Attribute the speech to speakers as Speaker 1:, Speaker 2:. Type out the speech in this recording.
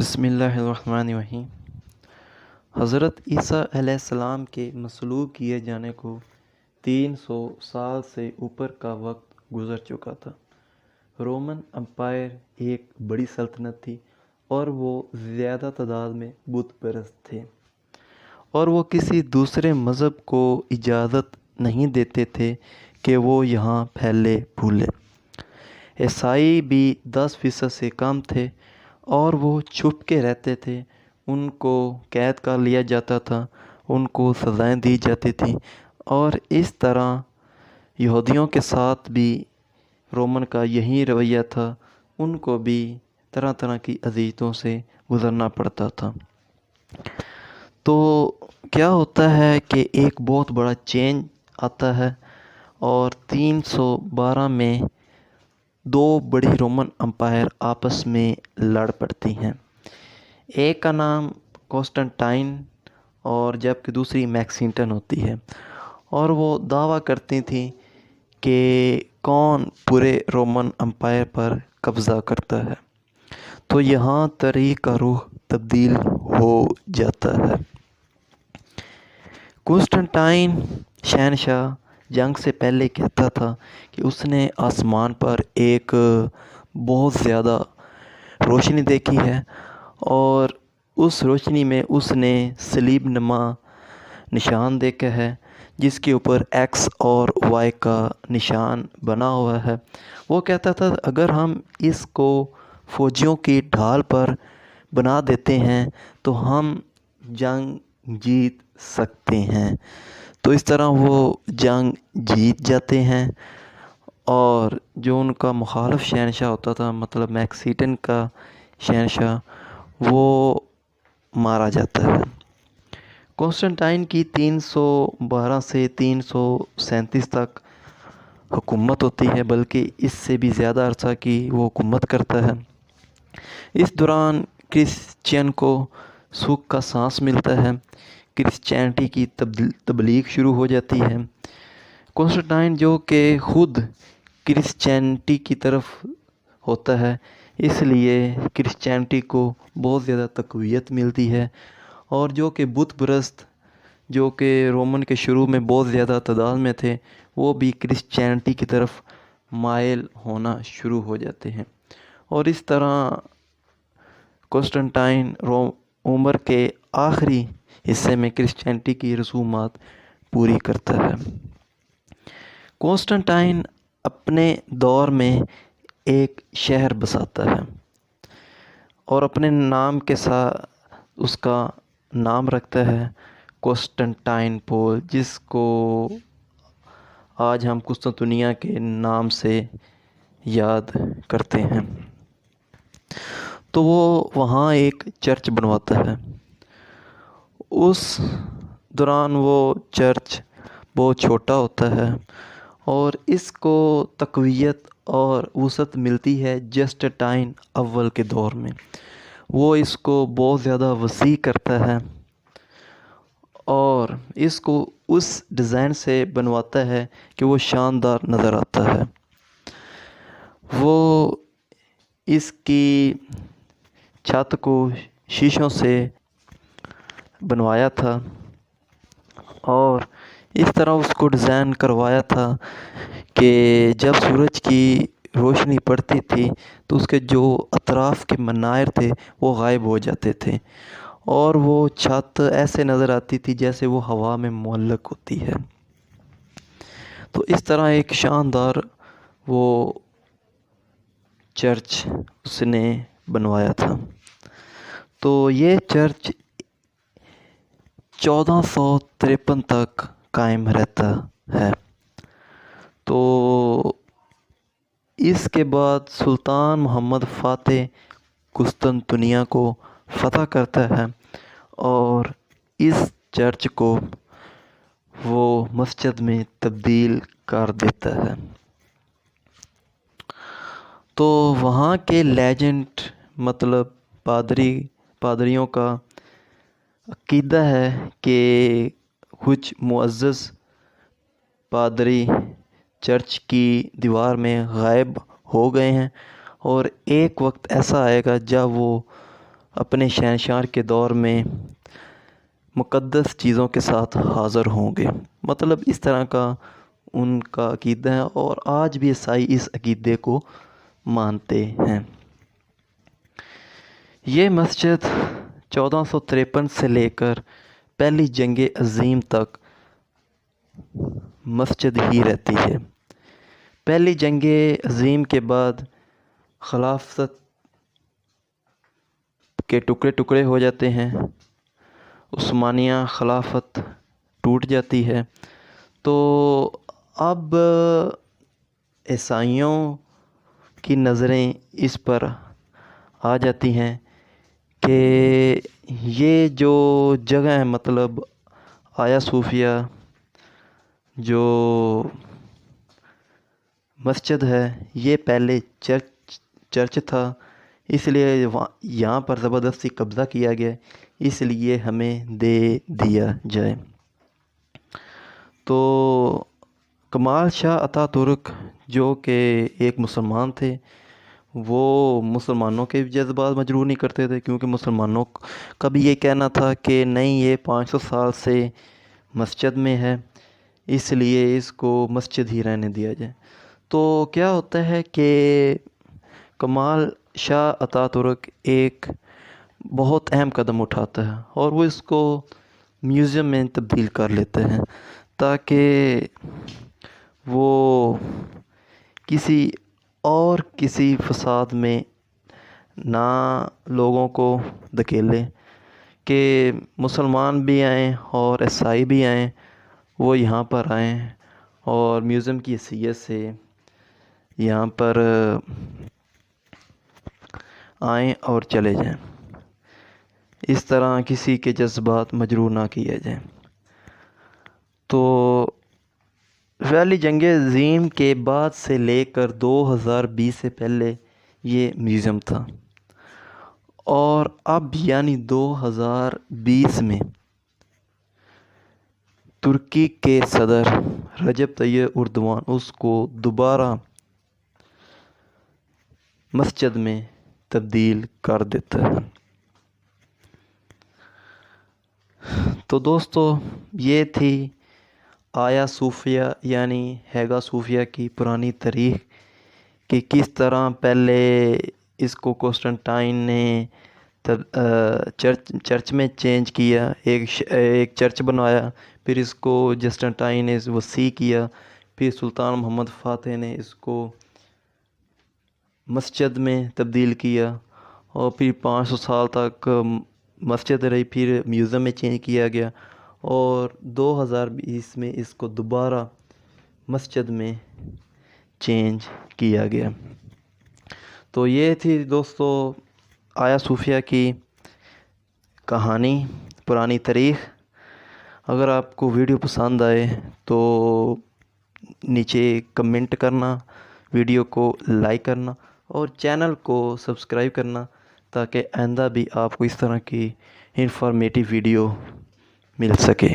Speaker 1: بسم اللہ الرحمن الرحیم۔ حضرت عیسیٰ علیہ السلام کے مصلوب کیے جانے کو 300 سال سے اوپر کا وقت گزر چکا تھا۔ رومن امپائر ایک بڑی سلطنت تھی اور وہ زیادہ تعداد میں بت پرست تھے، اور وہ کسی دوسرے مذہب کو اجازت نہیں دیتے تھے کہ وہ یہاں پھیلے پھولے۔ عیسائی بھی 10% سے کم تھے اور وہ چھپ کے رہتے تھے۔ ان کو قید کر لیا جاتا تھا، ان کو سزائیں دی جاتی تھیں، اور اس طرح یہودیوں کے ساتھ بھی رومن کا یہی رویہ تھا۔ ان کو بھی طرح طرح کی اذیتوں سے گزرنا پڑتا تھا۔ تو کیا ہوتا ہے کہ ایک بہت بڑا چینج آتا ہے، اور 312 میں دو بڑی رومن امپائر آپس میں لڑ پڑتی ہیں۔ ایک کا نام کانسٹنٹائن اور جبکہ دوسری میکسینٹن ہوتی ہے، اور وہ دعویٰ کرتی تھیں کہ کون پورے رومن امپائر پر قبضہ کرتا ہے۔ تو یہاں تاریخ کا رخ تبدیل ہو جاتا ہے۔ کانسٹنٹائن شہنشاہ جنگ سے پہلے کہتا تھا کہ اس نے آسمان پر ایک بہت زیادہ روشنی دیکھی ہے، اور اس روشنی میں اس نے صلیب نما نشان دیکھا ہے، جس کے اوپر ایکس اور وائی کا نشان بنا ہوا ہے۔ وہ کہتا تھا اگر ہم اس کو فوجیوں کی ڈھال پر بنا دیتے ہیں تو ہم جنگ جیت سکتے ہیں۔ تو اس طرح وہ جنگ جیت جاتے ہیں، اور جو ان کا مخالف شہنشاہ ہوتا تھا، مطلب میکسیٹن کا شہنشاہ، وہ مارا جاتا ہے۔ کانسٹنٹائن کی 312 سے 337 تک حکومت ہوتی ہے، بلکہ اس سے بھی زیادہ عرصہ کی وہ حکومت کرتا ہے۔ اس دوران کرسچین کو سکھ کا سانس ملتا ہے، کرسچینٹی کی تبلیغ شروع ہو جاتی ہے۔ کانسٹنٹائن جو کہ خود کرسچینٹی کی طرف ہوتا ہے، اس لیے کرسچینٹی کو بہت زیادہ تقویت ملتی ہے، اور جو کہ بت پرست جو کہ رومن کے شروع میں بہت زیادہ تعداد میں تھے، وہ بھی کرسچینٹی کی طرف مائل ہونا شروع ہو جاتے ہیں۔ اور اس طرح کانسٹنٹائن عمر کے آخری حصے میں کرسچینٹی کی رسومات پوری کرتا ہے۔ کانسٹنٹائن اپنے دور میں ایک شہر بساتا ہے، اور اپنے نام کے ساتھ اس کا نام رکھتا ہے قسطنطنیہ پول، جس کو آج ہم قسطنطنیہ کے نام سے یاد کرتے ہیں۔ تو وہ وہاں ایک چرچ بنواتا ہے۔ اس دوران وہ چرچ بہت چھوٹا ہوتا ہے، اور اس کو تقویت اور وسعت ملتی ہے جسٹنٹائن اول کے دور میں۔ وہ اس کو بہت زیادہ وسیع کرتا ہے، اور اس کو اس ڈیزائن سے بنواتا ہے کہ وہ شاندار نظر آتا ہے۔ وہ اس کی چھت کو شیشوں سے بنوایا تھا، اور اس طرح اس کو ڈیزائن کروایا تھا کہ جب سورج کی روشنی پڑتی تھی تو اس کے جو اطراف کے مناظر تھے وہ غائب ہو جاتے تھے، اور وہ چھت ایسے نظر آتی تھی جیسے وہ ہوا میں معلق ہوتی ہے۔ تو اس طرح ایک شاندار وہ چرچ اس نے بنوایا تھا۔ تو یہ چرچ 1453 تک قائم رہتا ہے۔ تو اس کے بعد سلطان محمد فاتح قسطنطنیہ کو فتح کرتا ہے، اور اس چرچ کو وہ مسجد میں تبدیل کر دیتا ہے۔ تو وہاں کے لیجنڈ مطلب پادریوں کا عقیدہ ہے کہ کچھ معزز پادری چرچ کی دیوار میں غائب ہو گئے ہیں، اور ایک وقت ایسا آئے گا جب وہ اپنے شہنشاہ کے دور میں مقدس چیزوں کے ساتھ حاضر ہوں گے۔ مطلب اس طرح کا ان کا عقیدہ ہے، اور آج بھی عیسائی اس عقیدے کو مانتے ہیں۔ یہ مسجد 1453 سے لے کر پہلی جنگ عظیم تک مسجد ہی رہتی ہے۔ پہلی جنگ عظیم کے بعد خلافت کے ٹکڑے ٹکڑے ہو جاتے ہیں، عثمانیہ خلافت ٹوٹ جاتی ہے، تو اب عیسائیوں کی نظریں اس پر آ جاتی ہیں کہ یہ جو جگہ ہے، مطلب آیا صوفیہ جو مسجد ہے، یہ پہلے چرچ تھا، اس لیے یہاں پر زبردستی قبضہ کیا گیا، اس لیے ہمیں دے دیا جائے۔ تو کمال شاہ اتا ترک جو کہ ایک مسلمان تھے، وہ مسلمانوں کے جذبات مجروح نہیں کرتے تھے، کیونکہ مسلمانوں کا بھی یہ کہنا تھا کہ نہیں، یہ 500 سال سے مسجد میں ہے، اس لیے اس کو مسجد ہی رہنے دیا جائے۔ تو کیا ہوتا ہے کہ کمال شاہ اتا ترک ایک بہت اہم قدم اٹھاتا ہے، اور وہ اس کو میوزیم میں تبدیل کر لیتے ہیں، تاکہ وہ کسی فساد میں نہ لوگوں کو دھکیلے، کہ مسلمان بھی آئیں اور عیسائی بھی آئیں، وہ یہاں پر آئیں اور میوزیم کی حیثیت سے یہاں پر آئیں اور چلے جائیں، اس طرح کسی کے جذبات مجروح نہ کیے جائیں۔ تو پہلی جنگ عظیم کے بعد سے لے کر 2020 سے پہلے یہ میوزیم تھا، اور اب یعنی 2020 میں ترکی کے صدر رجب طیب اردوان اس کو دوبارہ مسجد میں تبدیل کر دیتا ہے۔ تو دوستو، یہ تھی آیا صوفیہ یعنی ہیگا صوفیہ کی پرانی تاریخ، کہ کس طرح پہلے اس کو قسطنطین نے چرچ میں چینج کیا، ایک چرچ بنوایا، پھر اس کو جسٹنٹائن نے وسیع کیا، پھر سلطان محمد فاتح نے اس کو مسجد میں تبدیل کیا، اور پھر 500 سال تک مسجد رہی، پھر میوزیم میں چینج کیا گیا، اور 2020 میں اس کو دوبارہ مسجد میں چینج کیا گیا۔ تو یہ تھی دوستو آیا صوفیہ کی کہانی، پرانی تاریخ۔ اگر آپ کو ویڈیو پسند آئے تو نیچے کمنٹ کرنا، ویڈیو کو لائک کرنا، اور چینل کو سبسکرائب کرنا، تاکہ آئندہ بھی آپ کو اس طرح کی انفارمیٹیو ویڈیو مل سکے۔